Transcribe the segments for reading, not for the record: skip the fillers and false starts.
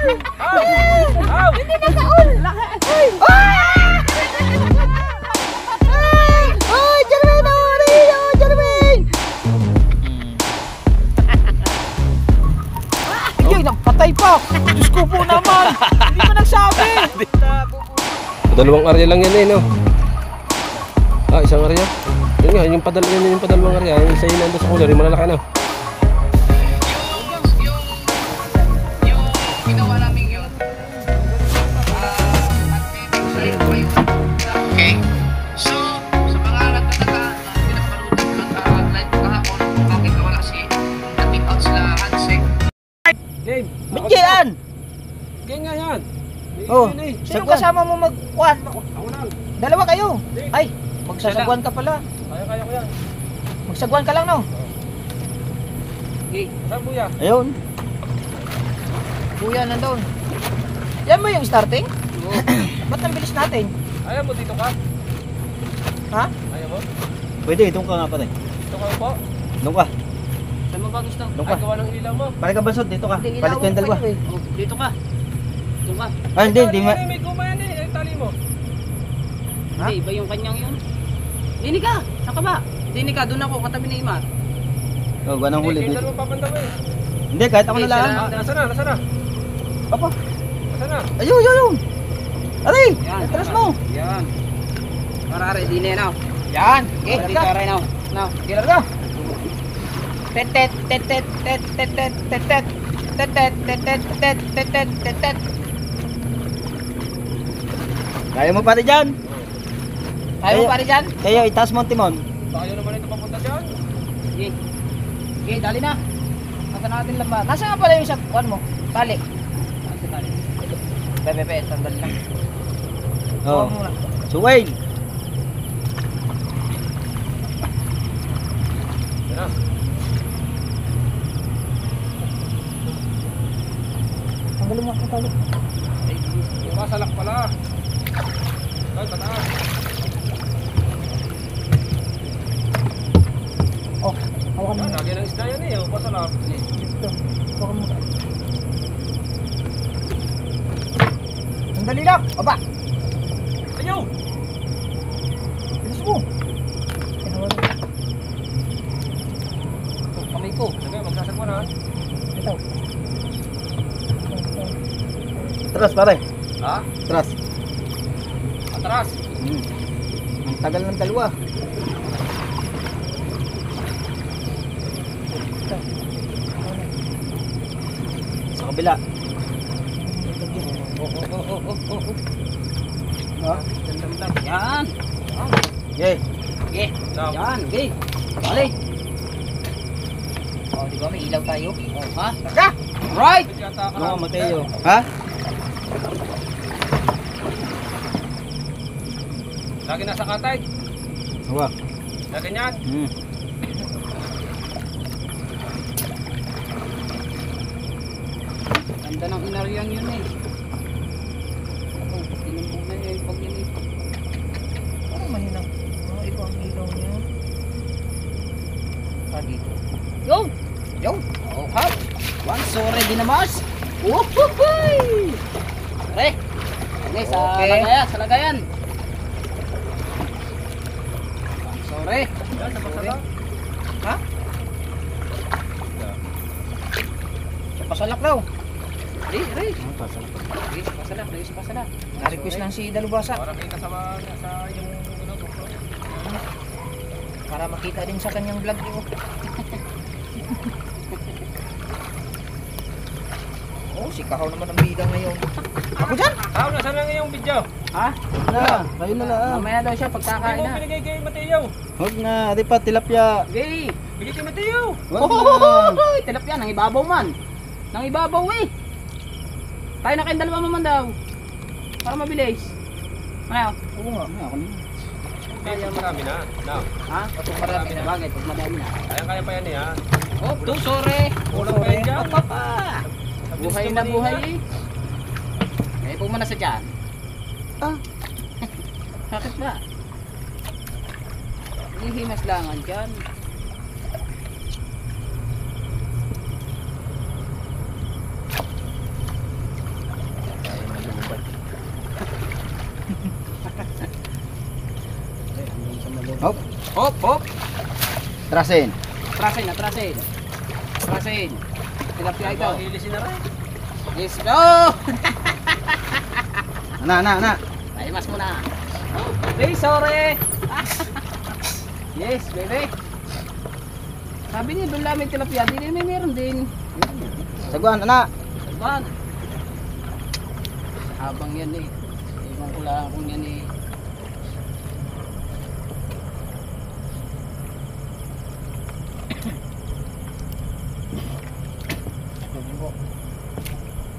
Hindi na kaon! Ay! Jermaine! Ay, napatay pa! Diyos ko po naman! Hindi mo nagsabi! Dalawang area lang yan eh, no? Ah, isang area? Yun nga, yung padalawang area. Yung isa yun nandun sa cooler, yung malalaki na. Okay. So, sa mga nagtataka na pinapanood ng live kahapon, bakit wala si dating out sila handshake? Game! Bigyan! Game nga yan! Oh, sino kasama mo magkuhan? Ako lang. Dalawa kayo. Ay, magsasagwan ka pala. Kaya ko yan. Magsagwan ka lang, no? Saan buya? Ayun. Kuya, nandun. Yan mo yung starting? Ba't ang bilis natin? Ayaw mo dito ka? Ha? Ayaw mo? Pwede, doon ka nga pala. Dito ka po? Doon ka. Saan mo ba gusto? Doon Ay, ka. gawa ng ilaw mo. Balik ka Bansod, dito ka. Hindi, Palit ko yung dalawa. kayo eh. Oh, dito ka. Dito ka. Ah, hindi, hindi ma... May guma yan eh. Yung tali mo. Ha? Hindi, iba yung kanyang yun. Dini ka. Saan ka ba? Dini ka. Doon ako. Katabi ni Imar. Oh, ganang huli Hindi, dito. dalawa papanda mo eh. Hindi, kahit ako Hindi, na lang. sila- Ah, nasa na? Nasa na? Papa. Nasa na? Ayun, ayun. Aray! Yan. Atras mo. Yan. Marare. Dini now. Yan. Okay, Dini ka. ka right now. Now. Kira ka. Tet tet tet tet tet tet tet tet tet tet tet tet tet tet tet tet tet tet. Kaya mo pare dyan. Tayo Kaya- pare dyan. Kaya itaas mo ang timon. Tayo naman ito papunta dyan. Okay. Okay, dali na. Nasa natin lambat. Nasa nga pala yung sa kuhan mo? Tali. Ano sa tali? Pepe, sandali lang. Oh. Kuha muna. So Wayne. Yan na. Tanggalin mo ang tali. Masalak pala. Ay, pataas. Oh, hawakan mo. Lagi ng isda yan eh. Masalak. Ito. Hawakan mo. Sandali lang. Aba. Ayaw! Bilis mo. Kinawa na. Ito, kamay ko. Sige, magsasagwa na. Ito. Atras pare. Ha? Atras. Atras. Ang tagal ng dalawa. Sa kabila. Oh. Ha? Damdam. Yan. Okay. Okay. Now, Yan. Okay. Dali. Oh, di ba may ilaw tayo? Oh, ha? Taka! Right. yata ka Ano lang. ka Mateo? Ha? Lagi nasa katay. Hawa. Lagi niyan. Ganda ng inaryang yun eh. Ako, tinumpong na niya yung pag yun eh. Parang mahinang. Oh, iba ang ilaw niya. Ah, dito. Yo! Yo! Oh, ha? One, so ready na mas? Woohoo! Re! Okay, sa Okay. lagayan, sa lagayan. Sorry. Yan, sa pasala. Ha? Pasalak daw. Re, re. Re, pasalak, re, pasalak. Na-request lang si Dalubasa Para kita sa yung ano, GoPro. para makita din sa kanyang vlog ko. Oh, si Kahaw naman ang bida ngayon. Ako dyan? Tao, nasa na ngayong video? Ha? Na, kayo na lang. Mamaya daw siya Hindi pagkakain mo na. binigay kay Mateo. Huwag na, di pa tilapia. Okay. Bigay kay Mateo. Huwag na. Oh, tilapia, nang ibabaw man. Nang ibabaw eh. Tayo na kayong dalawa man daw. Para mabilis. Ano? Oo nga, ako na. Kaya marami na. Now, Ha? Pag marami na bagay, pag madami na. kaya pa yan eh ha. Oh, to, sorry. Ulam pa yan dyan. Papa. Buhay na buhay eh. Eh, pumana sa dyan. Ah. Bakit ba? Hihimas langan dyan. Hop. Hop, hop. Trasin. Trasin. Trasin. Tilapia ito. Ilisin na rin. Yes, go! Ana. Ay, mas muna. Hey, sorry. Yes, baby. Sabi niya, doon namin tilapia. Di may meron din. Saguan, ana. Saban. Habang yan eh. Iwan ko lang kung yan eh.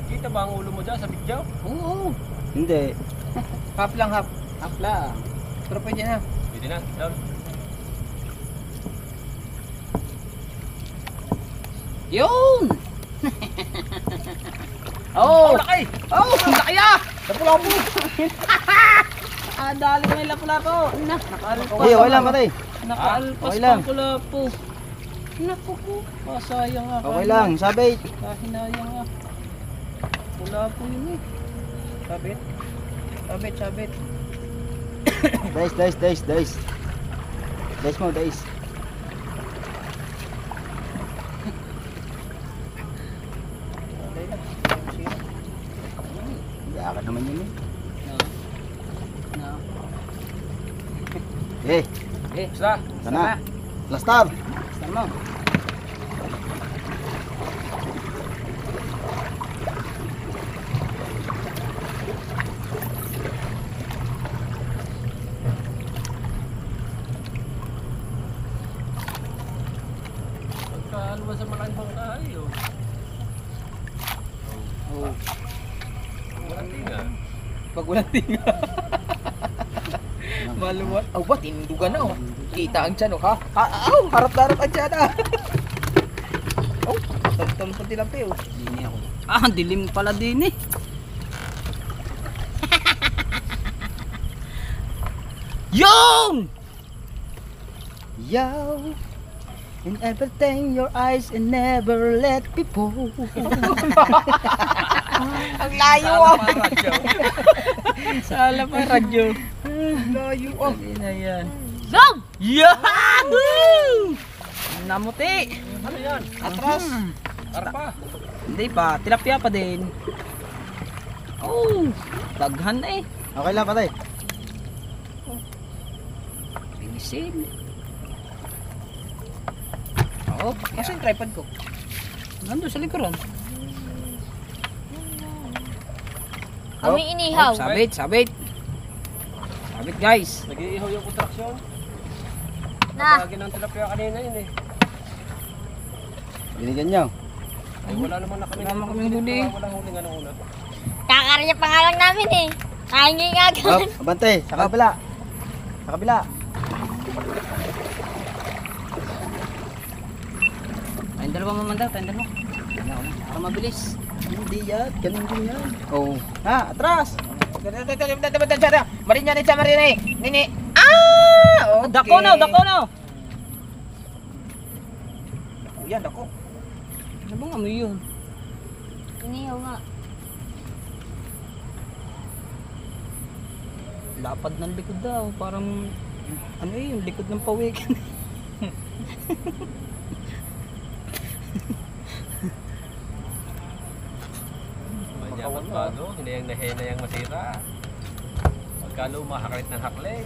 Kita ba ang ulo mo dyan sa bigyaw? Oo. Hindi. Half lang, half. Half lang. Pero pwede na. Pwede na. Down. Yun! Oh! Laki! Oh! Ang laki ah! Lapu-lapu! Dali mo yung lapu-lapu. Nakaalpas. Hindi, okay lang, patay. Nakaalpas Okay lang. pa ang lapu. Naku po. Pasayang nga. Okay lang, sabit. Kahinayang nga. Wala po yun eh. Sabit. Sabit. Dice. Dice mo, dice. Okay lang. Hindi, akin naman yun eh. No. Eh, Basta. sana. Lastar. Star mo. Pagkaano ba sa malaking bangkay? Oh. Walang tinga. Pag walang tinga. Maluwat. Oh, ba? Tindugan na oh. Kita ang tiyan oh ha? Harap-harap ang tiyan ah. Oh, tol-tol pa tilapi oh. Dini ako. Dilim pala din eh. Yung! Yow. In everything your eyes and never let people. Ang layo ah. Sala pa radyo. Layo ah. Na yan. Zom! Yahoo! Namuti. Ano yan? Atras. Arpa. Hindi pa, tilapia pa din. Oh, daghan eh. Okay lang, patay. Bilisin. Oh, kasi yung tripod ko. Nandun sa likuran. Kami inihaw. Sabit. Sabit guys. Nag-iihaw yung kontraksyon. Na. Lagi ng tilapia kanina yun eh. Binigyan nyo. Ay, wala naman na kami. Wala naman kaming huli. Walang huli nga nung una. Kakarya pa nga lang namin eh. Kahingi nga Hop, agad. abante. Sa kabila. Sa kabila. Tayong dalawa mamanda, tayong dalawa. Para mabilis. Hindi yan. Ganun din yan. Oh. Ha, atras. Marin yan sa marin eh. Nini. Ah! Okay. Dako na. Oh, yan, dako. Ano bang amoy yun? Inihaw nga. Lapad ng likod daw. Parang, ano eh, yung likod ng pawikan. Manyaman pa, no? Hinayang na hinayang masira. Pagkalo, mahaklit ng haklit.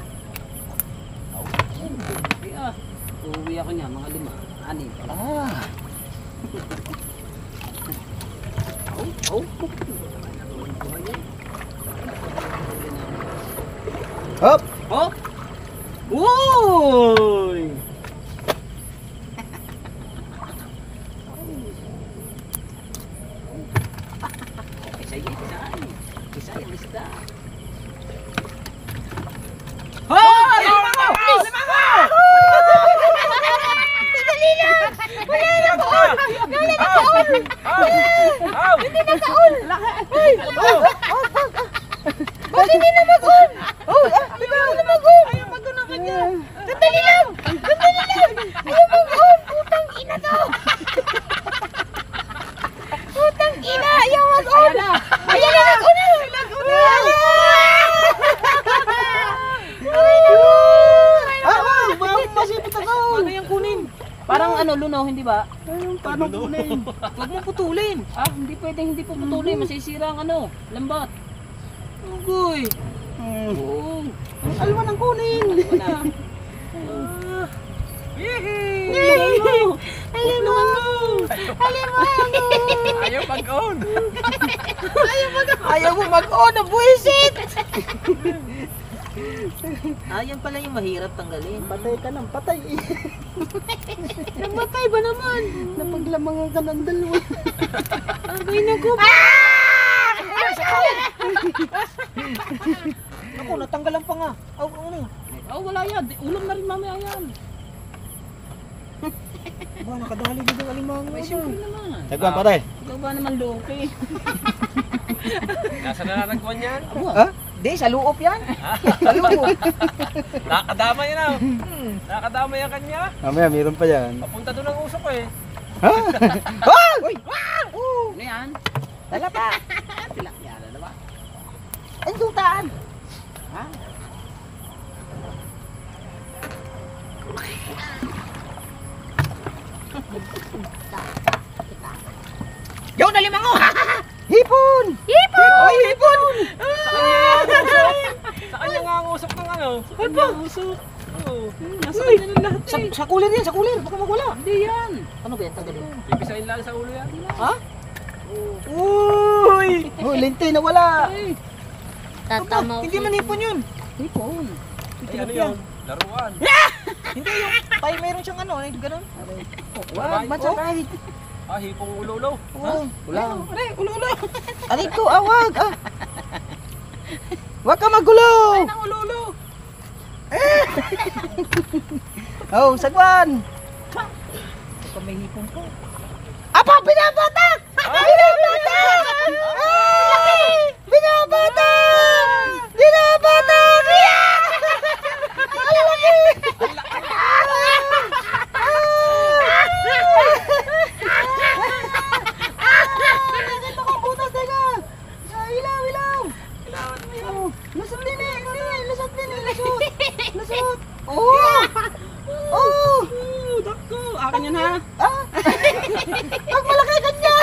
Uuwi ako niya, mga 5, 6. Ah. Hop. Oh! Uy! Isa yung isda. Hoy! Dali lang! Wala na kaon! Wala na kaon! Hindi na kaon! Ba't hindi na mag-on? Di ba ako na mag-on? Ayaw mag-on na kanya. Dali lang! Parang ano, lunaw, hindi ba? Paano kunin? Huwag mo putulin. Ah, hindi pwedeng hindi po putulin. Masisira ang ano, lambat. Ugoy. Oo. Alwa ng kunin. Wala. Ayaw pag-on. Ayaw mo mag-on, buwisit! Yan pala yung mahirap tanggalin. Patay ka ng patay. Namatay ba naman? Napaglamangan ka ng dalawa. Abay na ko. Ako, natanggalan pa nga. Ano? Wala yan. Ulam na rin mamaya yan. Ba, nakadali dito ng alimango. May siyempre naman. Sagwan, patay. Ikaw ba naman luki? Nasa nalalagwan yan? Ha? Di, sa luop yan. Sa luop. Nakakadama yan ah. Nakakadama yan kanya. Mamaya, meron pa yan. Papunta doon ang usok eh. Ha? Uy! Ano yan? Dala pa. Tilapia, dala ba? Ang dutaan. Ha? Yo, nalimango! Hipon! Hipon! Ay, hipon! Sa kanya nga ang usok ng ano? Sa kanya ang usok. Oo. Nasa kanya ng lahat eh. Sa cooler yan, sa cooler. Baka magwala. Hindi yan. Ano ba yan? Tagalin. Pipisahin lang sa ulo yan. Ha? Uy! Oh, lente na wala. Tatama Hindi man hipon yun. Hipon. Ay, ano yun? Laruan. Hindi yung tayo meron siyang ano, ganun. Wag, Matsakay. Ah, hipong ulo-ulo. Oh, Wala. ulo-ulo. Aray ko, awag. Huwag ka magulo. Ang ulo-ulo. Oh, sagwan. Ito may hipon ko. Apa, binabatak! Binabatak! Binabatak! Binabatak! Ang laki! Nakita ko butas, teka! Ilaw, ilaw! Lusot din eh! Lusot din eh! Lusot! Oh! Oh! Dako. Akin yan ha. Pag malaki kanya!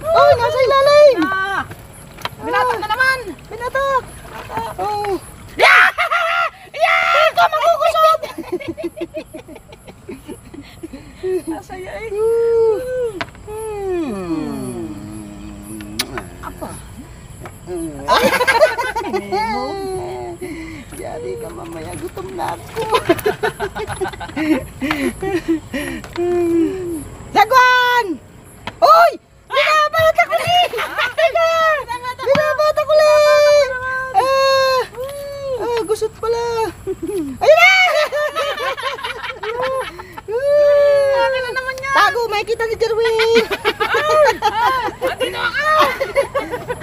Oh, nasa ilalim! Ah! Binatak na naman. Binatak! Oh! Yeah! Ikaw makukusot! Asaya eh. Apa? Yari ka mamaya, gutom na ako. Sagwan! Uy! Binabatak ulit! Binabatak ulit! Gusot pala. Ayun na! Akin na naman yan! Tago, may kita ni Jerwin!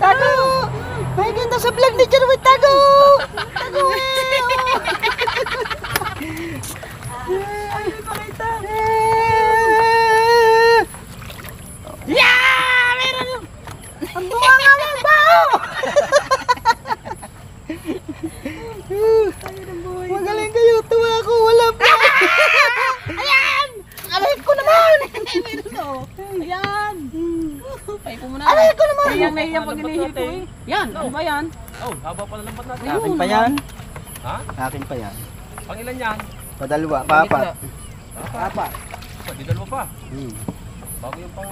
Tago! May kita sa vlog ni Jerwin, tago! Tago eh! Ay, pakita! Yeah! Meron yung... Ang bunga nga ng bao! Magaling kayo, tuwa ako, wala pa! Ayan! Aray ko naman! Meron to. Ayan. Pay ko muna. Aray ko naman! Naiyak na iyak pag inihipo eh. Yan, ano ba yan? Oh, haba pa ng lambat natin. Akin pa yan? Ha? Akin pa yan. Pang ilan yan? Padalwa, papat. Papa. Di dalawa pa. Bago yung pang...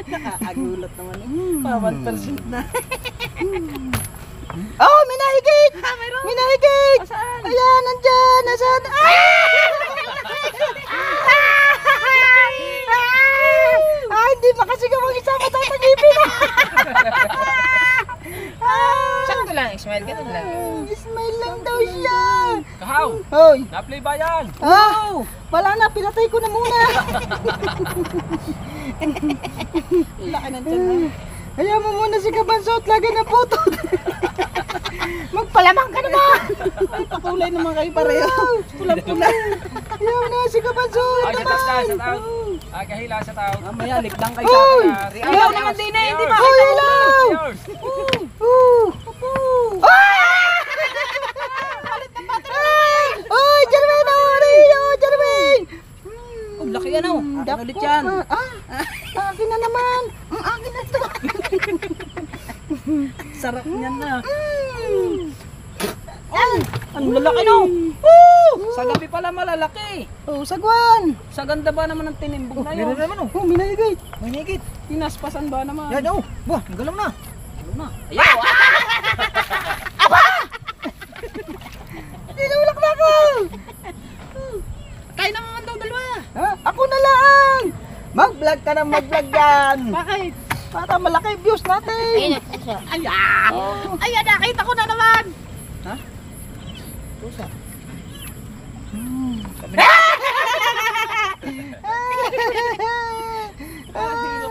Nakakagulat naman eh. Pa 1% na. Oh, may nahigit! May nahigit! Saan? Ayan, nandyan! Nasaan? Hindi makasigaw ang isa matatagipin! Sakto lang, smile ka lang. Smile lang daw siya! Kahaw! Hoy! Na-play ba yan? Wala na, pinatay ko na muna! Laki ng tiyan mo. Hayaan mo muna si Kabansot, lagi na puto! Magpalamang ka naman! Ay, pakulay naman kayo pareho. Pula-pula. Hayaan mo na si Kabansot! Ay, sa taas na, sa taas. Ay, kahila sa tao. Mamaya, liklang kayo Hoy! sa akin. Ayaw naman din eh, hindi ba? Hoy, ilaw! Yours! Ay! Oy, Jerwin! Rio! Akin ulit yan. Akin na naman. Akin na to. Sarap niyan na. Ay, Ang lalaki no. Sa gabi pala malalaki. oh, sagwan. Sa ganda ba naman ng tinimbog na yun? Meron naman oh. Oh, minahigit. May higit. Tinaspasan ba naman? Yan oh. Wah, ang galang na. Ano na? Ayaw! Tinulak na ako. Kain naman daw dalawa. Ha? Ako na lang. Mag-vlog ka na mag-vlog yan. Bakit? Para malaki views natin. Ayan, nakita ko na naman. Ha?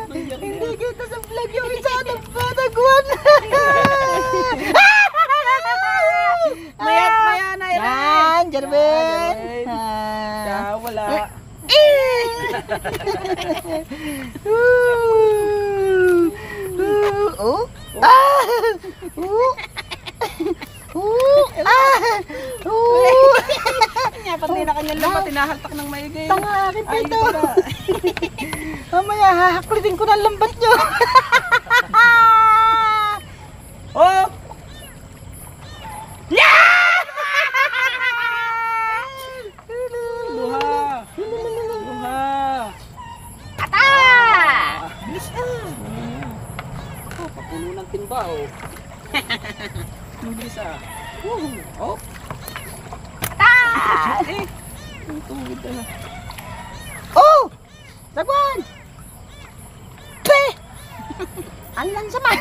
Hindi kita sa vlog yung isa ng patagwan. Maya na Yan, Jervin. Kaya wala. Oh. Kanya pati na kanyang lamat, tinahaltak ng maigay. Tanga akin pa Ay, ito. pala. Mamaya hahaklitin ko ng lambat nyo. Oh! Luha! Luha! Bilis na! Oh, papuno ng timba oh. Bilis ah. Oh! Eh! Ang tungid na. Oh! Sagwan! Pe! Alan sa man!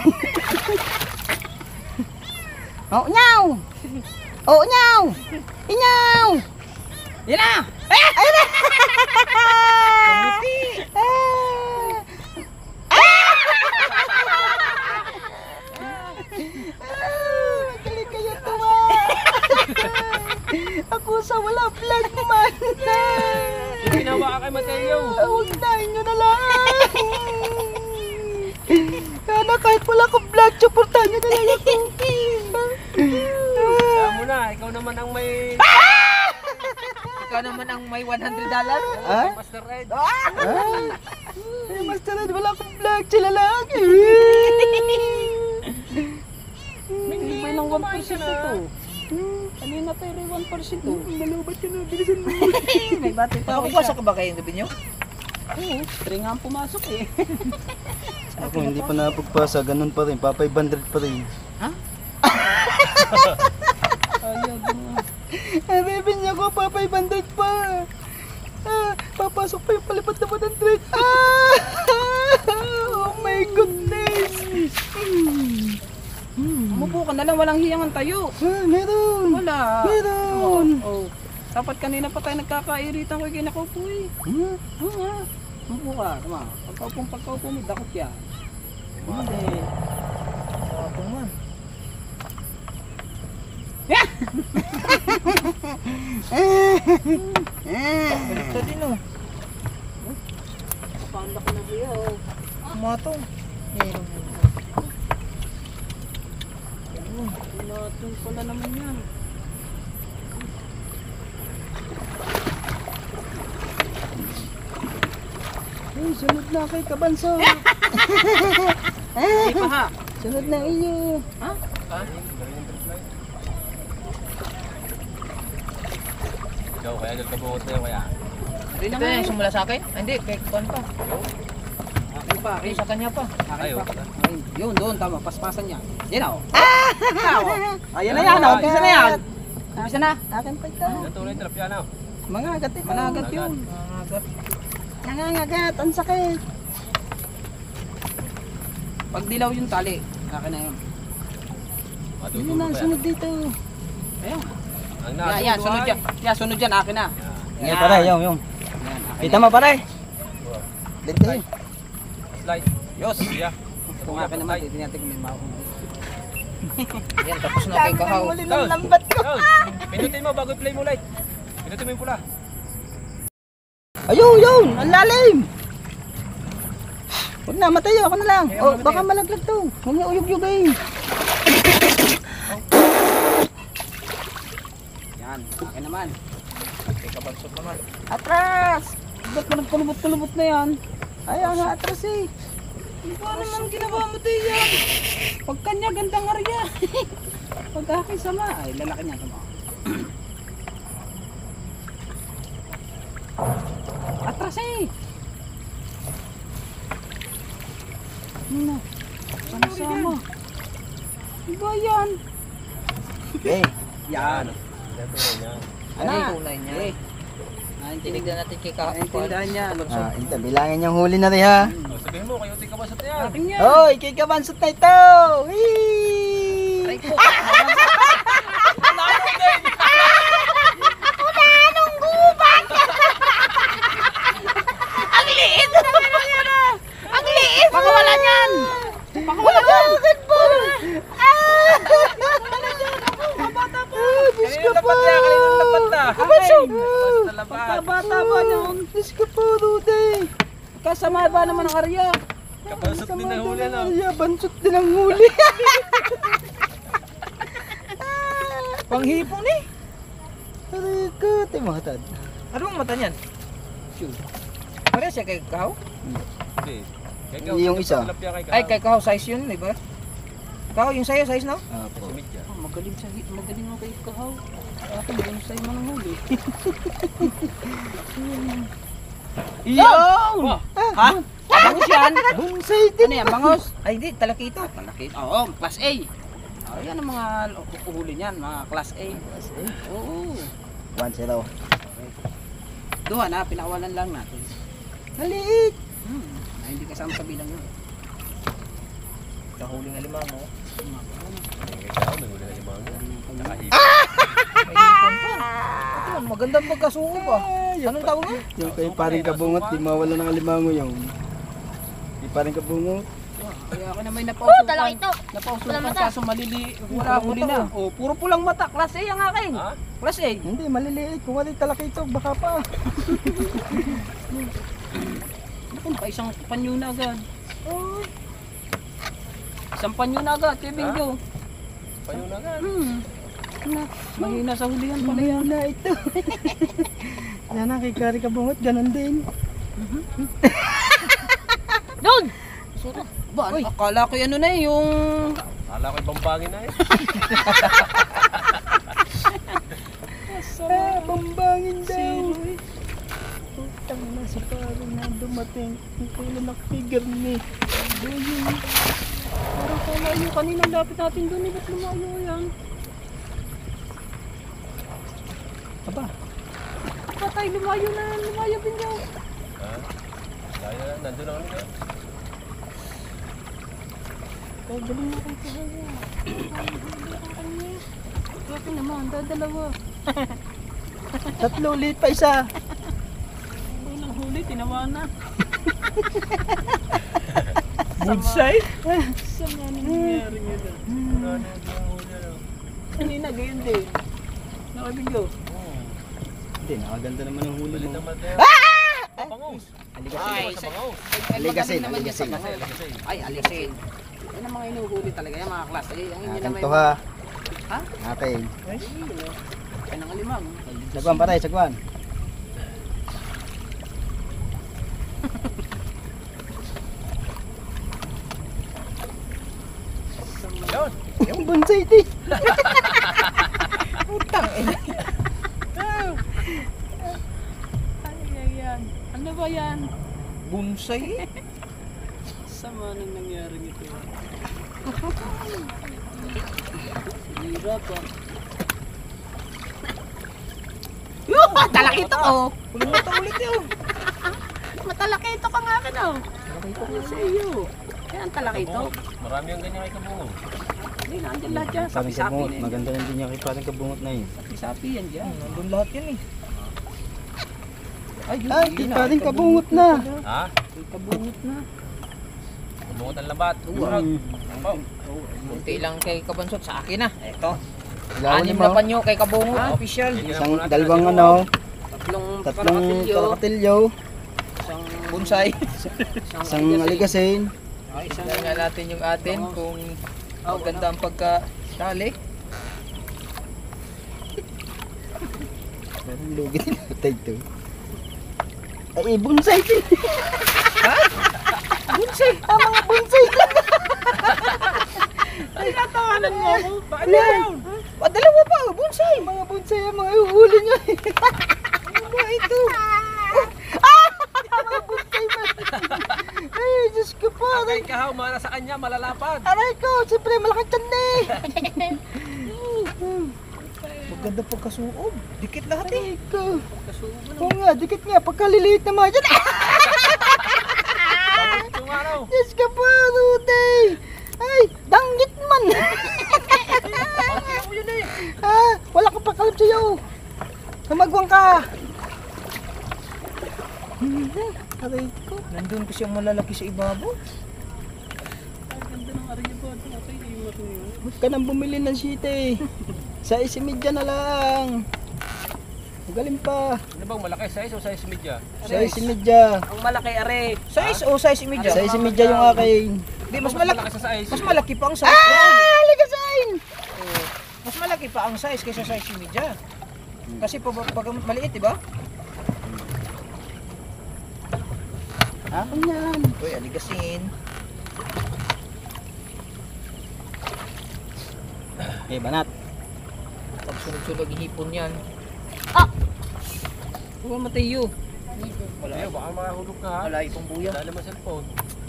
Oh, nyaw! Oh, nyaw! Inyaw! Yan na! Ayun na! Galing kayo tuwa! Ako sa wala vlog man! Ginawa ka kay Mateo. Huwag na, inyo na lang! Sana kahit wala akong vlog, supportahan nyo na lang ako! Kaya mo na, ikaw naman ang may Ikaw naman ang may $100. Ha? Master Ed. Ay, Master Ed, wala akong vlog, sila lang! May ng 1% ito. Kanina tayo rin 1% oh. Malubat ka na, bilisan mo! May bati pa ako Nakapasok ka ba kayong gabi nyo? Oo, 3 nga ang pumasok eh. Ako hindi pa napagpasa, ganun pa rin, pa 500 pa rin. Ayaw mo. Bebe niya ko pa 500 pa! Papasok pa yung palipad na 100! Oh my goodness! Umupo ka na lang, walang hiyangan tayo. Meron! Wala. Meron! Oh. Dapat kanina pa tayo nagkakairitan ko yung kinakaupo eh. Oo nga. Umupo ka, tama. Pagkaupo mo, dakot yan. Hindi. Ako man. Balik ka din oh. Panda ko na siya oh. Kumatong. Pinatong pala naman yan. Ay, sunod na kay Kabanso! Hindi pa ha. Sunod na iyo! Ikaw, kaya nagkabuhot na yun kaya. Hindi Ito naman. yung sumula sa akin? Ah, hindi, kay Kwan pa. Akin pa, Ay, sa kanya pa. Akin Ayaw pa. pala. Ayun, yun, doon, tama. Paspasan niya. Yan o. Ayan na yan, umpisa na yan. Umpisa na. Akin pa ito! Yan tunay trap yan ah. Mga agat ito! Managat yun. Nangangagat! Ang sakit! Pag dilaw yung tali, akin na yun. Yun Matutulo na, pa yan. sunod dito! Ayun. Ang Yan, sunod yan. Yan, sunod yan, akin na. Yan pare, yung. Yan, akin Kita mo pare! Dito! Slide. Yos. Yeah. Kung akin naman, titinatin ko may mao. Yan, tapos na kay Kahaw. Huli ng lambat ko! Tol, pinutin mo bago i-play mo light. Pinutin mo yung pula. Ayun! Yun! Ang lalim! Huwag na, matayo ako na lang! Oh, baka malaglag to! Huwag na uyog-yugin! Yan, akin naman. Kay Kabansot naman. Atras! Ba't mo nagkulubot-kulubot na yan? Ay, ang atras eh. Ano naman ginawa mo tayo yan? Pag kanya, gandang arya. Pag aking sama, ay lalaki niya sama. Atras eh. Ano na? Sama-sama. Iba yan. Eh, Yan. Ano? Tunay niya. Tinignan natin kay Kahapon. Naintindihan niya. ito, bilangin yung huli na rin ha. Sabihin mo, kayo tika ba sa tiyan? Akin yan. Hoy, kay Kabansot na ito! Whee! Aray ko. Ang liit! Ang liit! Pakawala niyan. Pakawala niyan. Diyos ko po! Pagkabata ba niyan? Diyos ko po, Rudy! Kasama ba naman ang arya? Kabansot din na huli, no? Ay, bansot din ang huli. Panghipon eh. Aray ko, timatad. Ano ang mata niyan? Pare siya kay Kahaw? Hindi. Yung isa. Ay, kay Kahaw size yun, di ba? Kahaw, yung sa'yo size, no? Apo. Magaling mo kay Kahaw. Ako, yung sa'yo mo ng huli. Iyon! Ha? Bangos yan? Bonsai din. Ano yan, bangos? Ay, di, talakito. Talakito, oo, class A. Oh, yan ang mga uhuli niyan, mga class A. Oo. 1-0. Duha na, pinakawalan lang natin. Maliit. Ay, hindi kasama sa bilang yun. Kahuli nga lima mo. May hipon pa. Ito, magandang pagkasuko pa. Anong tawag mo? Yung kay paring kabungot, di mawala ng alimango yung. Di paring kabungot. Kaya ako na may napausukan. talakito. Napausukan Pulang mata. kaso malili. Wala huli na. Oh, puro pulang mata. Class A ang akin. Ha? Class A. Hindi, maliliit. Kung wala talakito, baka pa. Naku, pa isang panyo na agad. Isang panyo na agad, kay Bingo. Payunagan. Mahina sa hulihan pala yan. Na ito. Yan ang kay Kari kabungot, ganun din. Doon! Ba, akala ko ano na eh, yung... Kala ko ibang bangin na eh. Pambangin daw. Putang na si paring na dumating. Ang kailan nakfigure ni. Parang kalayo kanina lapit natin doon eh, ba't lumayo yan? Aba, Patay, lumayo na, lumayo Bingo. Ha? Kaya na, nandun ako nito. Kaya galing na kayo kaya. Bakit naman, dadalawa. tatlo ulit pa isa. Uy, nang huli, tinawa na. Budsay? Sama na nangyari nga na. Kanina, gayon din. Nakabingo. Hindi, nakaganda naman ang huli mo. Naman tayo. Bangus. Ay, Sa bangus. Aligasin, naman yan sa aligasin. bangus. Ay, alisin. Yan ang mga inuhuli talaga yan, mga klase. Ang inyo Atin naman to ha. Ha? Atin. Ay, nang alimang. Sagwan patay, sagwan. Yun. Yung bonsai din. Ay, yan. Ano ba yan? Bonsai? Sama nang nangyari nito. Hirap ah. Yung matalakito ko. Kulang mata ulit yun. Matalakito ka nga akin oh. Talakito ko sa iyo. Yan talakito. Marami ang ganyan kay Kabungo. Hindi, nandyan lahat yan. Paring Sapi-sapi kabungot, na yun. maganda rin din niya kay paring kabungot na yun. Sapi-sapi yan dyan. Nandun lahat yan eh. Ay, Ay, kay paring kabungot na. Ha? kabungot na. Kabungot ang labat. Kunti lang kay Kabansot sa akin na. Eto. Ilawan Anim mo. na panyo kay Kabungot. Official. Isang dalawang ano, Tatlong tatlong kalakatilyo. kalakatilyo, Isang bonsai. isang aligasin. Ay, isang nga natin yung atin kung maganda ang pagka-tali. Parang lugi din natin ito. Ay, bonsai din. Ha? Bonsai. Ah, mga bonsai. Ay, natawanan mo ako. Bakit Wala. yun? Dalawa pa, bonsai. Mga bonsai, mga uhuli niya. Ano ba ito? Mga bonsai ba? Ay, Diyos ko po. Ay, kahaw, mana sa kanya, malalapad. Aray ko, siyempre malaking tiyan na eh. Maganda pagkasuob. Dikit lahat eh. Aray ko. Oo nga, dikit nga. Pagkaliliit naman dyan. Yung araw. Diyos ka po, Rudy. Ay, danggit man. Wala ka pakalam sa'yo. Hamagwang ka. Aray ko. Nandun ko siyang malalaki sa ibabaw. Huwag ka nang bumili ng site. Sa isimidya na lang. Magaling pa. Ano bang malaki? Size o size media? Sa isimidya. Ang malaki, are. Size o size imidya? Sa isimidya yung akin. Di, mas malaki. sa size. Mas malaki pa ang size. Ah! Ligasain! Mas malaki pa ang size kaysa size imidya. Kasi pag maliit, di ba? Akin yan. Uy, aligasin. Eh, banat. Pag sunod-sunod hipon yan. Huwag matayo. Wala. Ayaw, baka mahulog ka ha. Wala itong buya. Dala mo cellphone.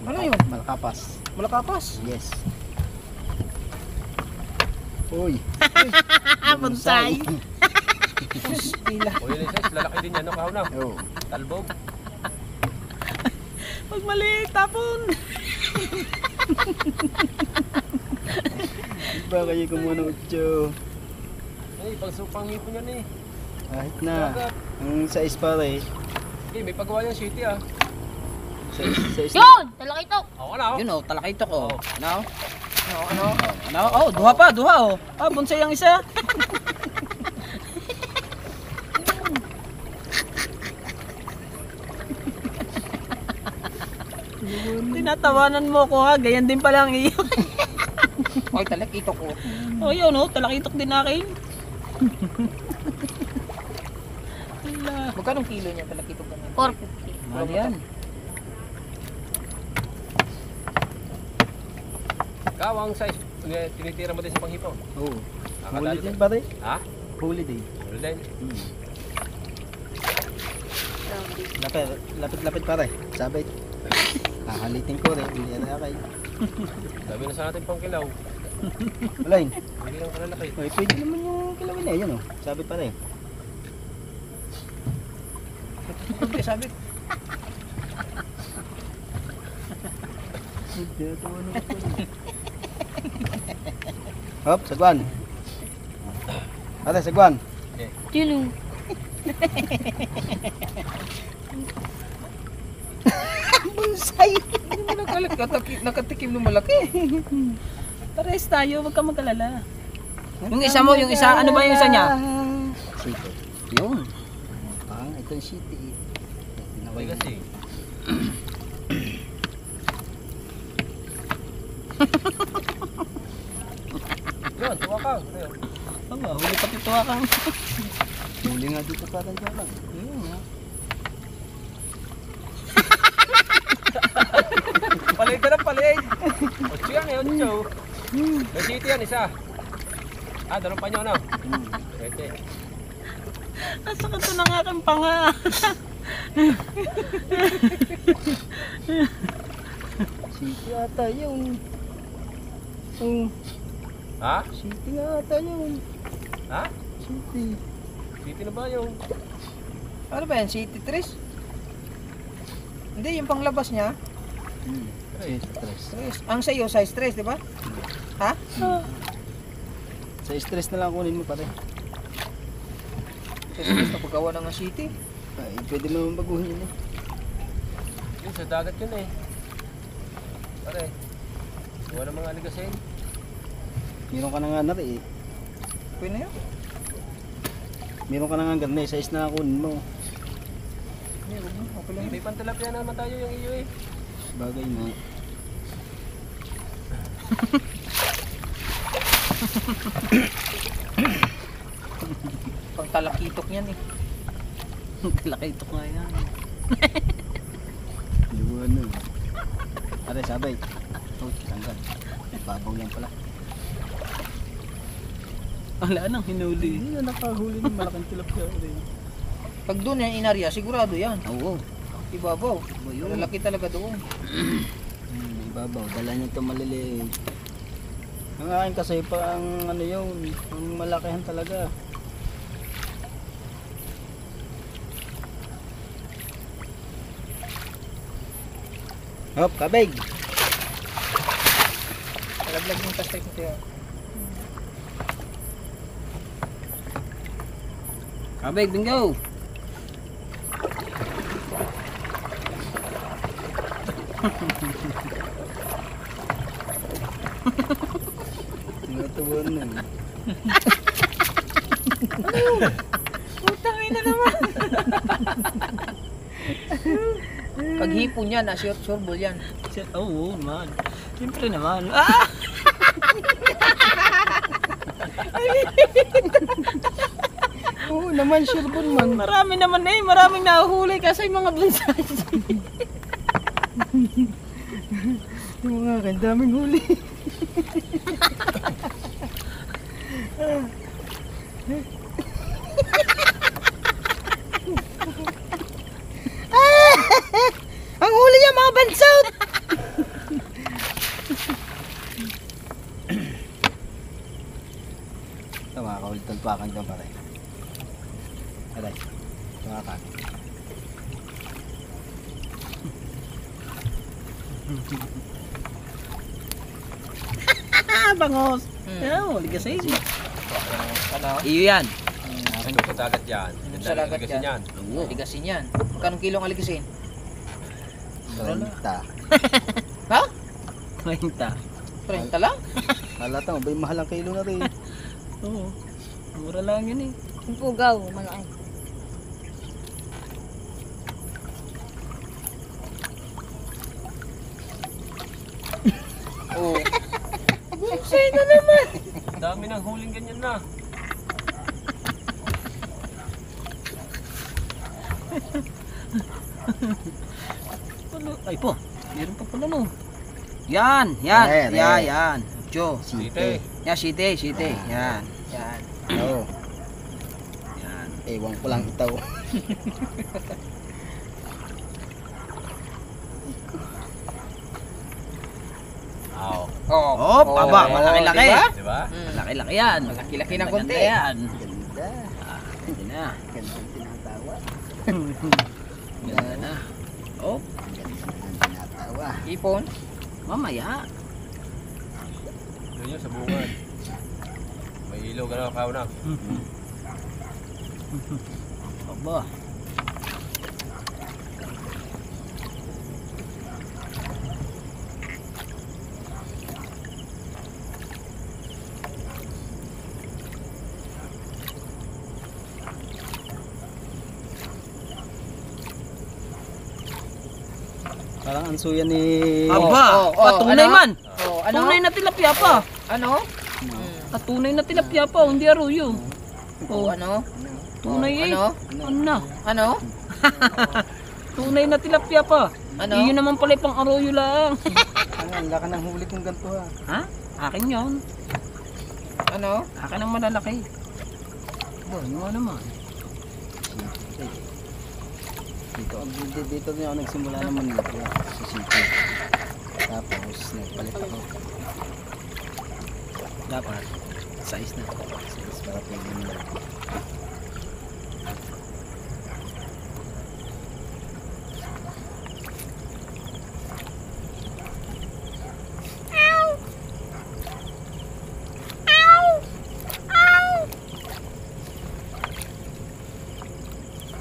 Ano yun? Malakapas. Malakapas. Yes. Uy. Bonsai. Pila. O yun yung size, lalaki din yan, no? Kahaw na. Oh. Talbog. Pag maliit, tapon. Iba kayo kumuha ng utyo. Ay, pangsupang hipon yan eh. Kahit na. Ang size pare. Okay, may pagawa yung city ah. Size. Yun! Talakitok! Ako na oh. Yun oh, talakitok oh. Oh. Ano? Ano? Oh, duha pa, duha oh. Ah, bonsai ang isa. Tinatawanan mo ko ha, ganyan din pala ang iyo. Ay, talakito ko. Oh, yun oh, talakitok din akin. Magkano kilo niya talakito ka na? 450. Mahal yan. Kahaw ang size. Tinitira mo din sa panghipo. Oh. Nakadali Huli din. din pare. Ha? Huli din. Huli din. Lapit pare. Sabay. Hahalitin ko rin. Hindi na kayo. Dami na sa atin pang kilaw. Wala yun. Hindi lang kalalaki. Uy, pwede naman yung kilawin na yan oh. Sabit pare. Hindi, sabi. Hop, sagwan. Pare, sagwan. Tulong. Bonsai. Hindi mo nakatikim ng malaki. Pares tayo, wag ka mag-alala. Yung isa mo, yung isa, ano ba yung isa niya? Sito. Yun. Ito yung city. May kasi. Yun, tuwa ka. Ayun. Aba, huli pati tuwa kang. Huli nga dito pare dyan lang. Yun ha. Palig ka ng palig. Otso yan eh, otso. May city yan, isa. Ah, dalawang panyo na. Pwede. Nasakit ko ng aking panga. City ata yung... Ha? City nga ata yung... Ha? City. City na ba yung... Ano ba yan? City 3? Hindi, yung panglabas niya. Stress. 3. Ang sa'yo, size 3, di ba? Ha? Sa stress na lang kunin mo pare. Size 3 na paggawa ng city. Ay, pwede mo naman baguhin yun eh. Yun, sa dagat yun eh. Pare. Wala mga aligasin. Meron ka na nga na rin eh. Pwede na yun. Meron ka na nga ganun eh. Size na lang kunin mo. Hindi, huwag mo. Okay lang. May pantilapia naman tayo yung iyo eh. Bagay na. Pang talakitok niyan eh. Talakitok nga yan. Luwan na. Are, sabay. Oh, tanggal. Babaw lang pala. Wala nang hinuli. Hindi na nakahuli ng malaking tilapia rin. Pag doon yan inarya, sigurado yan. Oo. Ibabaw. Yun. Lalaki talaga doon. Ibabaw. Dala niya ito maliliit. Ang akin kasi pa ang ano yun. Ang malakihan talaga. Hop, kabig. Laglag yung tastek nito yan. Kabig, bingo. Natuwan na. Putang ina naman. Pag hipon yan, sureball yan. Oo, man. Siyempre naman. Ah! Oo naman, sureball man. Marami naman eh. Maraming nahuhuli kasi mga bonsai. Yung mga akin, daming huli. Ang huli niya mga bansot! Ito mga kahuli, tulpakan dyan pare. Aray, tumakan. Ah, bangos. Ano, huli kasi. Ano? Iyo yan. Ano sa dagat yan? Sa dagat yan. yan. Aligasin yan. Magkano kilong aligasin? 30. Ha? 30. 30 lang? Halata mo, ba yung mahal ang kilo na rin. Oo. Mura lang yun eh. Yung pugaw, malaki. Oo. Dami ng huling ganyan na. Ay po. Meron pa pala no. Yan, yan. Ayan, Yan, ayan. yan. Jo. Site. Yan, site, site. Yan. Yan. Oo, Yan. ewan ko lang ito. Oo. Oo. Oh, aba, malaki-laki. Diba? Diba? Malaki-laki yan. Malaki-laki ng konti. Maganda yan. Ganda. Hindi na. Gandang tinatawa. Ganda na. Oh, Gandang tinatawa. Ipon. mamaya. Yun yun sa bungad. May ilaw ka na kauna. Aba. Parang ansuya ni... Aba, patunay ano? man. Oh, ano? Tunay na tilapia pa. Ano? Patunay na tilapia pa, hindi arroyo. Oh, ano? Tunay eh. Ano? Ano na? Ano? Tunay na tilapia pa. Ano? Iyon naman pala pang arroyo lang. Ang laka ng huli kong ganito ha. Ha? Akin yun. Ano? Akin ang malalaki. Bo, yung ano naman. Dito na ako nagsimula naman dito sa city. Tapos nagpalit ako. Dapat. Size na. Size para pwede nila.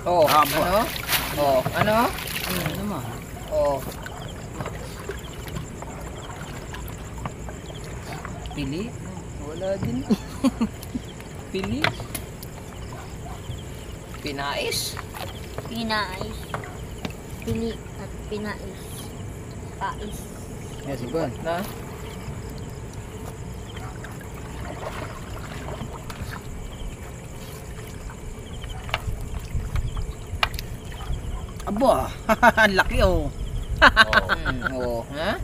Oh, Aba. ano? Oh, ano? Ano naman? Oh, Pili? Wala din. Pili? pinais. Pinais. Pili at pinais. Pais. Yes, Iban. Na? Aba, ang laki oh. Oo, ha?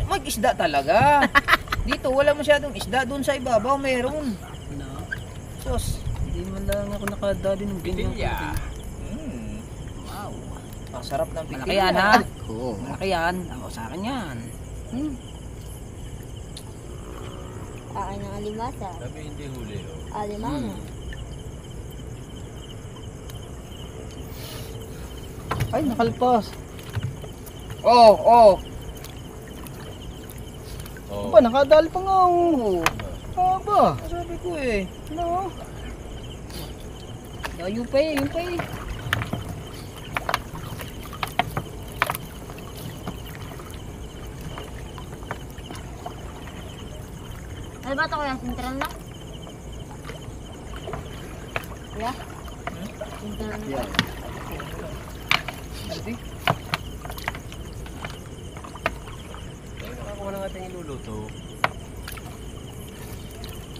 Mag-isda talaga. Dito wala masyadong isda, doon sa ibabaw meron. No. Sos. Hindi man lang ako nakadali ng ganyan. Wow. Ang sarap ng pitilya. Malaki yan, ha? Oo. Malaki yan. Ako sa akin yan. Akin ng alimasa. Sabi hindi huli. Alimano. Ay, nakalpas. Oh, oh. Aba, nakadali pa nga. Aba. Sabi ko eh. No. Yung pa eh, yung pa eh. Ano ba ito kuya? Sintral na? Kuya? Sintral na? Yeah. Hindi. Nakakuha ng ating iluluto.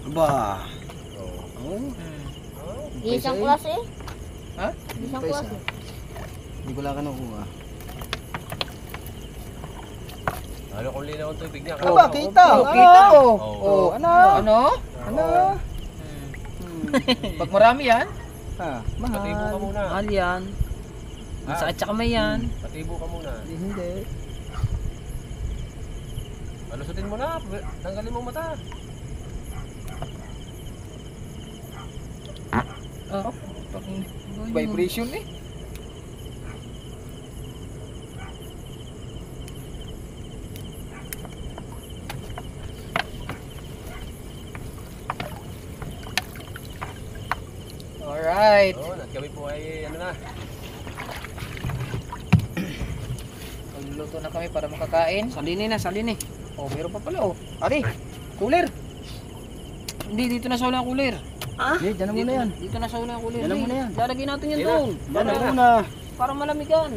Aba. Oo. Oh. Isang klase eh. Ha? Isang klase. Hindi ko lang nakuha. Ano kung linaw ang tubig niya? Aba, kita. Oh, kita oh. Oo. Oh, Ano? ano? Ano? Pag marami yan, Patibo ka muna. Mahal yan. Masakit sa kamay yan. Patibo ka muna. Hindi. Alusutin mo na. Tanggalin mo mata. vibration eh. Alright. Oo, at kami po ay ano na. Magluluto na kami para makakain. Salini na, salini. Oh, meron pa pala oh. Ali, cooler. Hindi, dito na sa ulang kulir. Hindi, dyan na muna yan. Dito na sa ulang kulir. Dyan na muna yan. Lalagyan natin yan Dyan na. doon. Dyan na Para- muna. Para malamig yan.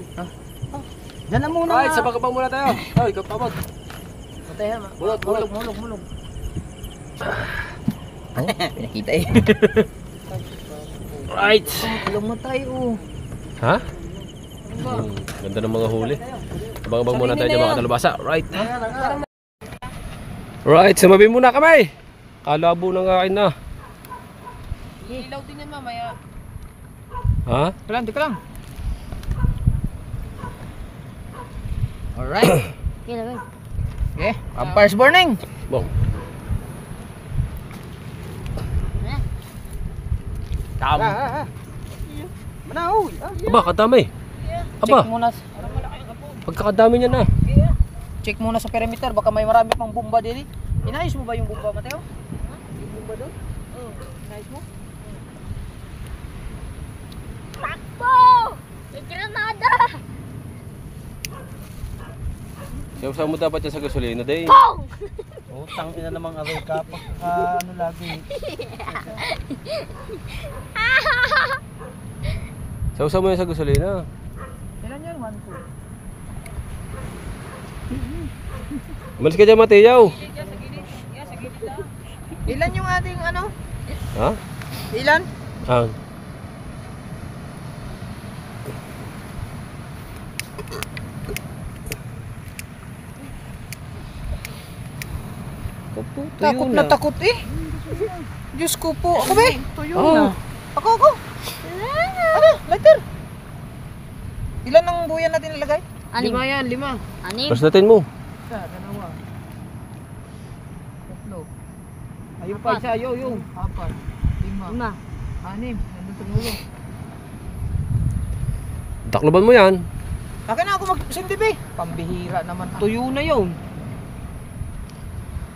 Dyan na muna. Right, sabag-abang muna tayo. Hoy, kapabag. Patay ha. Mulog, mulog. Mulog. Oh, pinakita eh. Right. Lumatay oh. Ha? Ganda ng mga huli. Abang-abang muna tayo dyan mga katalabasa. Right. Right, sumabi muna kamay. Kalabo ng kain na. Ilaw din yan mamaya. Ha? Di ka lang. Alright. Kaya ba? Okay, umpire's burning. Bong. Tam. Manaw. Aba, kadami. Aba, Check muna. pagkakadami niya na. Check muna sa perimeter, baka may marami pang bomba din. Inayos mo ba yung bomba, Mateo? Yung bomba doon? Oo, inayos mo? Takbo! May granada! Siyaw mo dapat yan sa gasolina, day. Pong! Utang ina namang aray ka. Ano lagi. Siyaw mo yan sa gasolina. Ilan yan? 1, 2. Umalis ka dyan, Mateo. Ilan yung ating ano? Ha? Ilan? Ang. Takot na takot eh. Diyos ko po. Ako ba? Tuyo Oh. Ako. Ano? Lighter. Ilan ang buyan natin nilagay? Anim. 5 yan, 5. Anim. Basta natin mo. Isa, 2. 3. Ayun pa isa, yung 4, 5, Lima. 6. Nandun sa dulo. Takloban mo yan. Akin na ako mag-sindib eh. Pambihira naman. Tuyo na yun.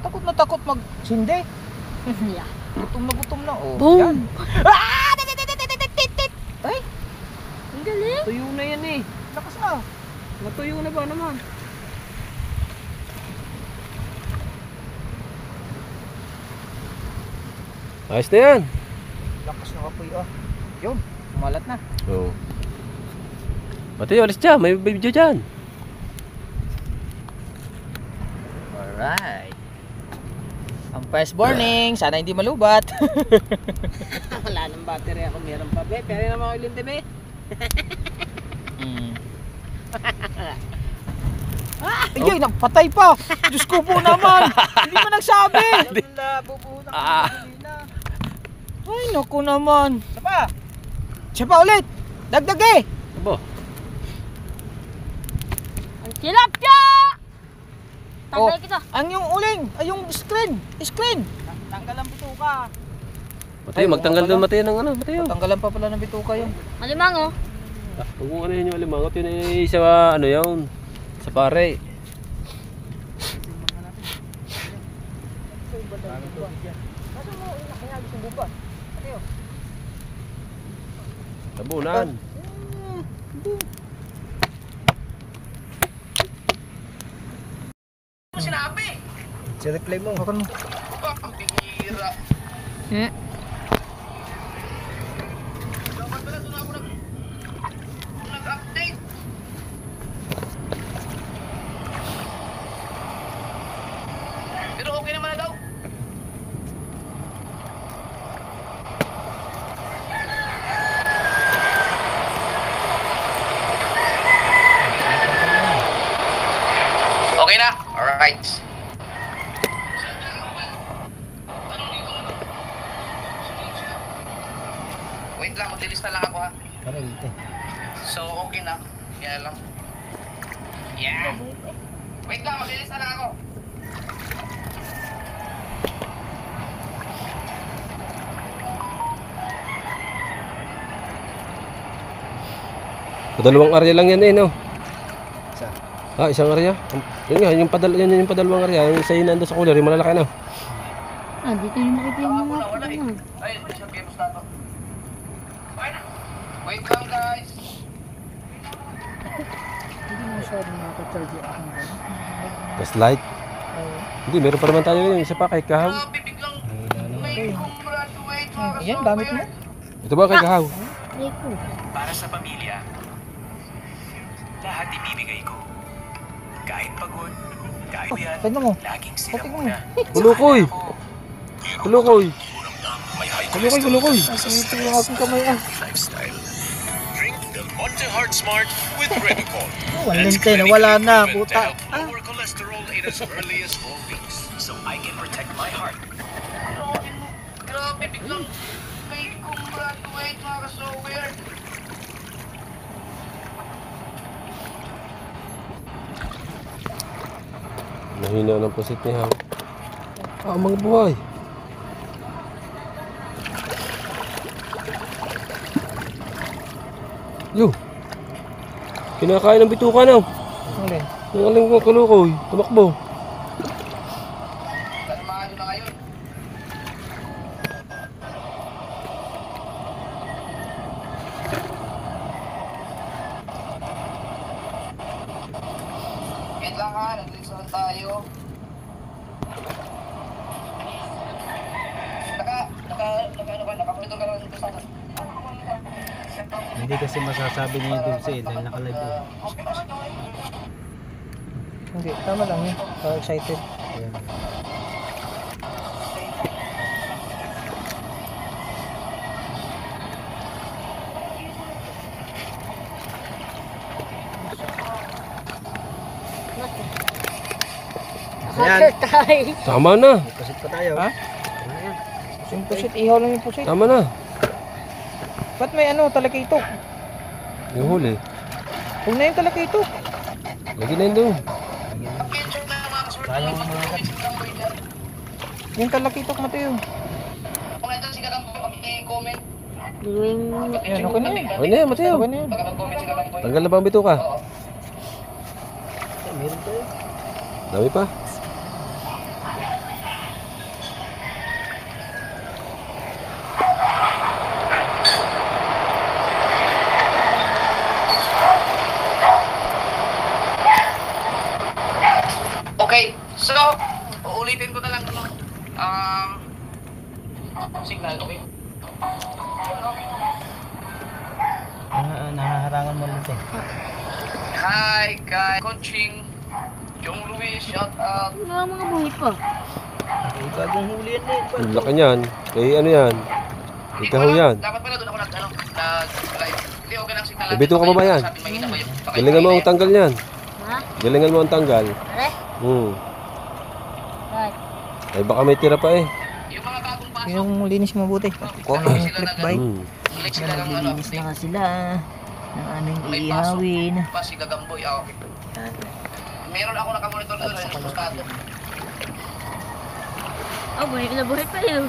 Takot mag-sindi. Yeah. Gutom na. Oh, Boom! yan. Ah! Ay, Ang galing. tuyo na yan eh. Lakas na. Natuyo na ba naman? Ayos na yan. Lakas na kapoy ah. Yun, umalat na. Oo. Mateo, alis dyan. May video dyan. Alright. Ang first burning, sana hindi malubat. Wala nang battery ako. Meron pa. Be, pero naman ako ilinti, be. Ay, napatay pa. Diyos ko po naman. Hindi mo nagsabi. Ay, naku naman. Siya pa ulit. Dagdag eh. Abo. Ang tilapia! Oh, Tanggalin kita. ang yung uling. Ay, yung screen. Screen. Tanggalan bituka. Mateo, magtanggal doon Mateo ng ano, Mateo. Tanggalan pa pala ng bituka yun. Malimang oh. Huwag mong ano yun yung alimangot, yun ay sa ano yun, sa pare. Tabunan. Sinabi. Si-reply mo. Bakit mo? Ang bihira. Dapat pala doon ako nag-update. Pero okay naman na daw. Okay na? Alright. Wait lang, mag-release na lang ako ha. So, okay na. Yan lang. Yeah. Wait lang, mag-release na lang ako. Dalawang area lang yan eh, no? Isang area. Yun nga, yung padalawang area. Yung isa yun nandun sa cooler, yung malalaki na. Ah, dito yung makita yung mga Wala eh. Ay, siya piemos na to. Okay na. Wait lang guys. Hindi mo masyadong nakaka-charge yung aking gano'n. Plus light. Hindi, meron pa naman tayo yun. Isa pa kay Kahaw. Grabe, biglang may congratulate mga Ayan, gamit mo. Ito ba kay Kahaw? Rico. Para sa pamilya, lahat ibibigay ko. Kahit pagod, kahit yan, Tignan mo. laging sila Tingnan mo. muna. Kulukoy! Kulukoy! May high Kulukoy, kulukoy! Ito yung aking kamay ah. lifestyle. Drink Del Monte Heart Smart with Revicol. Walente na, wala na. To Puta. help lower cholesterol in as early as 4 weeks, so I can protect my heart. Grabe, biglang may congratulate mga ka-sower. Mahina ng pusit niya. Mga buhay. Yo. Kinakain ng bituka na. Alin? Yung aling ko kulukoy. Tumakbo. Kalmado na ngayon. Wait lang ha, nag-release na tayo. Naka-monitor ka naman sa sana. Hindi kasi masasabi niya yung dulce dahil naka-live yun. Hindi, tama lang yun. Excited. Ayan, Tay. Tama na. pusit pa tayo. Ha? Yung pusit, ihaw lang yung pusit. Tama na. Ba't may ano, talakitok? Yung huli. Huwag na yung talakitok. Lagi na yun doon. Sayang ang mga kat. Yung talakitok, Mateo. Kung ito si Kakang pag i-comment, Ayan, okay na yun. Okay na yan, Mateo. Okay na yun. pag mag-comment si Kakang Boy. Tanggal na ba ang bituka? Meron tayo. Dami pa. Okay, so, uulitin ko na lang ano, signal, okay? Nahaharangan mo ulit eh. Hi, guys, coaching, Jong Luis, shout out. Wala mga buhay pa. Ikaw yung huli yan eh. Ang laki niyan. Eh ano yan? Ikaw yan. Dapat pala doon ako nag-live. Hindi, okay okay lang si Talante. Bito ka pa ba yan? Sabi, mahina ba yung pakay- Galingan mo ang tanggal niyan. Ha? Galingan mo ang tanggal. Pare? Right. Ay baka may tira pa eh. Yung mga bagong pasok, Yung linis mabuti. Kuha ng clip bike. ulit sila ng ano, Linis na sila ng aming may pasok. ihawin. Pa si Gagamboy, okay. Meron ako nakamonitor doon, yung postado. Oh, buhay na buhay pa yun.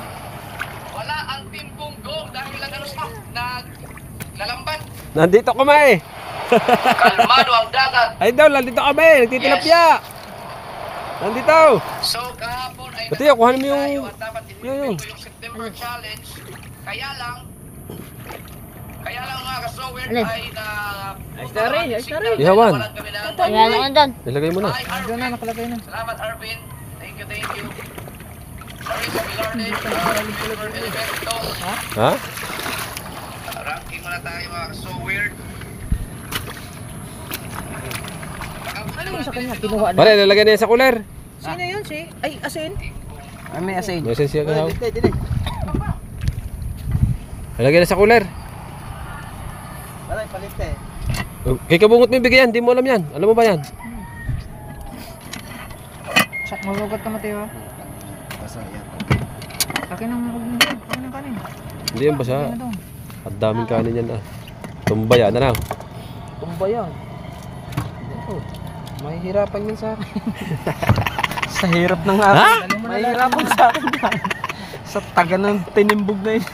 Wala ang Team Bunggong dahil lang ano sa naglalamban. Nandito kami. Kalmado ang dagat. Ay daw, nandito kami. Nagtitilapya. Nandito. So kahapon ay Pati yan, kuhanin mo yung- tayo at dapat yung- ko yung September challenge. Kaya lang mga ka-sower Alin? ay na Ihawan. Kaya naman doon. Ilagay mo na. Doon na, nakalagay na. Salamat Arvin. Thank you. Sorry sa Bilarden. River Elemento. Ha? Ranking muna tayo mga ka-sower. Ano yung sa kanya? Kinuha na. Pare, lalagyan niya sa cooler. Sino yun si? Ay, asin. Ay, may asin. May sensiya ka daw. Dili. Lalagyan na sa cooler. Aray, palit eh. Kay kabungot mo yung bigyan, di mo alam yan. Alam mo ba yan? Sak, magugat ka Mateo. Basta yan. Akin ang kanin. Hindi yan basa. Ano doon? At daming kanin yan ah. Tumbaya na lang. Tumbayan. Oh, mahihirapan yun sa akin. Sa hirap ng akin. Mahihirapan sa akin. Sa taga ng tinimbog na yun.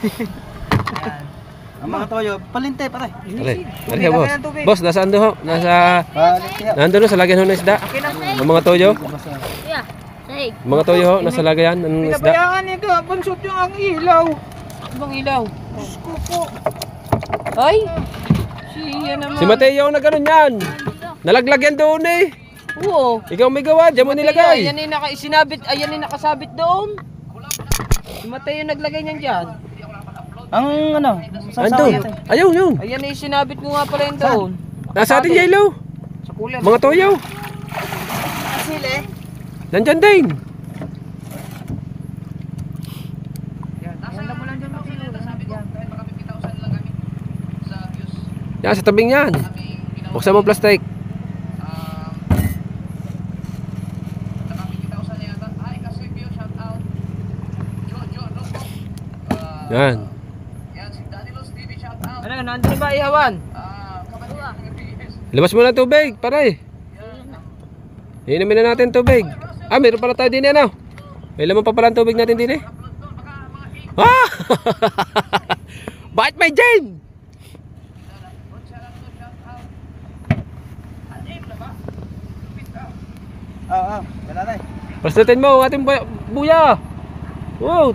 Ang mga toyo, palinte pare. Pare, pare boss. Boss, nasaan doon ho? Nasa, Palinte. nandun ho, sa lagyan ho ng isda. Ang mga toyo. Yeah. Say. Mga toyo ho, nasa lagayan ng isda. Pinabayaan nito, pansot yung ang ilaw. Ibang ilaw. Diyos ko po. Ay! Siya naman. Si Mateo na ganun yan. Nalaglag yan doon eh. Oo. Ikaw may gawa, diyan mo nilagay. Ayan yung sinabit, ayan yung nakasabit doon. Si Mateo naglagay niyan dyan. Ang ano, Andun. Ayaw, yun. Ayan yung sinabit ko nga pala yun doon. Nasa ating yellow. Sa cooler. Mga toyo. Sili. Nandyan din. Yan, sa tabing yan. Buksan mo ang plastic. Yan. Ano, nandun ba ihawan? Labas mo na tubig, pare. Inumin na natin tubig. Ah, meron pala tayo din ano. May laman pa pala ang tubig natin din eh. Ah! Bakit may Jane? wala na eh. Pastatin mo ang ating buya. Wow!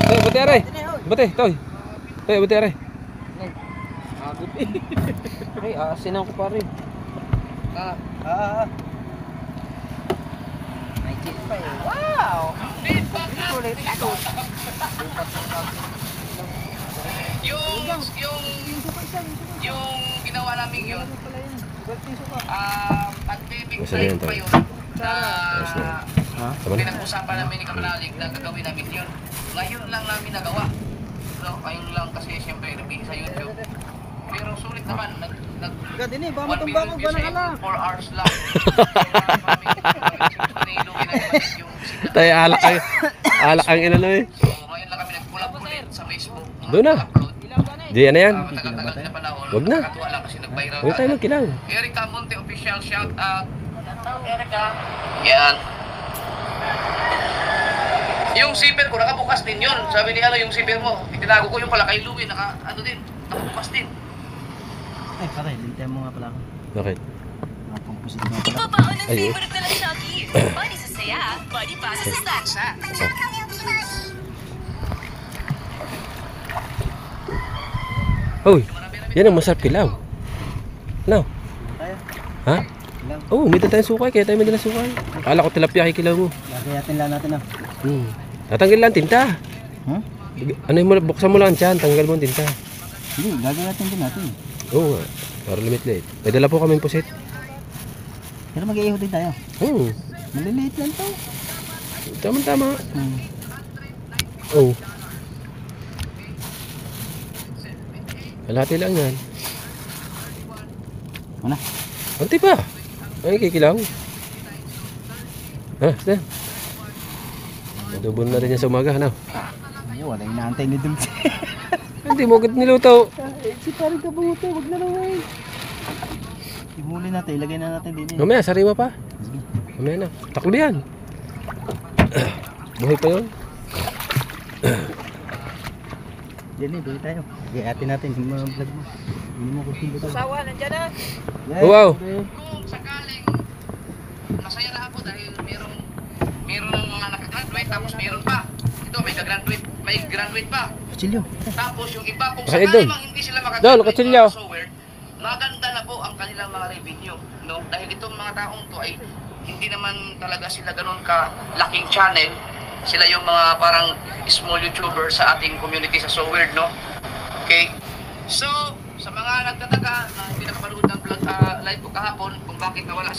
Toy, buti aray. Buti, toy. Toy, buti aray. Ay, asinan ko pa rin. May chip pa eh. Wow! Kulit ito. Yung ginawa namin yun, pandemic Basta yan, time pa tayo. yun na pinag-usapan namin ni Kamalalig na gagawin namin yun. Ngayon lang namin nagawa. So, ngayon lang kasi siyempre nabigay sa YouTube. Pero sulit naman, Gadini, baka 1 matumba million ko views ba sa na 4 hours lang. Tayo alak ang inano eh. So, ngayon lang kami nag-collab ulit sa Facebook. Doon na. Di ano yan. Matagal-tagal na panahon. Wag na. Nakakatuwa lang kasi nag-viral. Huwag tayo magkilang. Erica Monte official shout out. Erica. Yan. Yung zipper ko nakabukas din yun. Sabi ni ano yung zipper mo. Itinago ko yung pala kay Louie nakabukas din. Ay, pare, linte mo nga pala ako. Bakit? Composite nga pala. Papaon ang Ay, oh. favorite nila Chucky. Body sa saya, body pa sa sustansya. Uy, yan ang masarap kilaw. No? Tayo. Ha? Oo, may tayong sukay, kaya tayo may dalang sukay. Akala ko tilapia kay kilaw mo. Gagayatin lang natin ah. Tatanggal lang tinta. Hmm? Ano mo, buksan mo lang dyan, tanggal mo ang tinta. Hindi, gagayatin din natin. Oo nga, para limit-limit. May dala po kaming pusit. Pero mag-iihot din tayo. Oo. Maliliit lang to. Tama-tama. Oh. Kalahati lang yan. Ano? Kunti pa. Ay, kikilaw. Ha, saan? Nadubon na rin yan sa umaga, ano? Ay, wala yung naantay ni Dulce. Hindi mo agad niluto. Si parang kabuto, wag na naman. Ihuli natin, ilagay na natin din. Mamaya, sariwa pa. Mamaya na. Taklo yan. Buhay pa yun. Yan eh, bili tayo. Iatin natin yung mga vlog mo. Hindi mo kusimbo tayo. Sawa, nandyan na. Wow. Kung sakaling masaya na ako dahil meron ng mga nakagraduate tapos meron pa. Ito may graduate pa. Kutsilyo. Tapos yung iba kung Bakit sakaling doon? mang hindi sila Doon, makagraduate kutsilyo. mga software, maganda na po ang kanilang mga revenue, no? Dahil itong mga taong to ay hindi naman talaga sila ganoon ka laking channel. Sila yung mga parang small YouTuber sa ating community sa software, no? Okay? So, sa mga nagtataka na hindi nakapanood ng vlog, live ko kahapon kung bakit nawala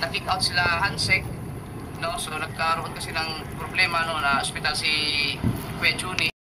na-kick out sila Hansek, no? So nagkaroon kasi ng problema no na ospital si Kuya Juni.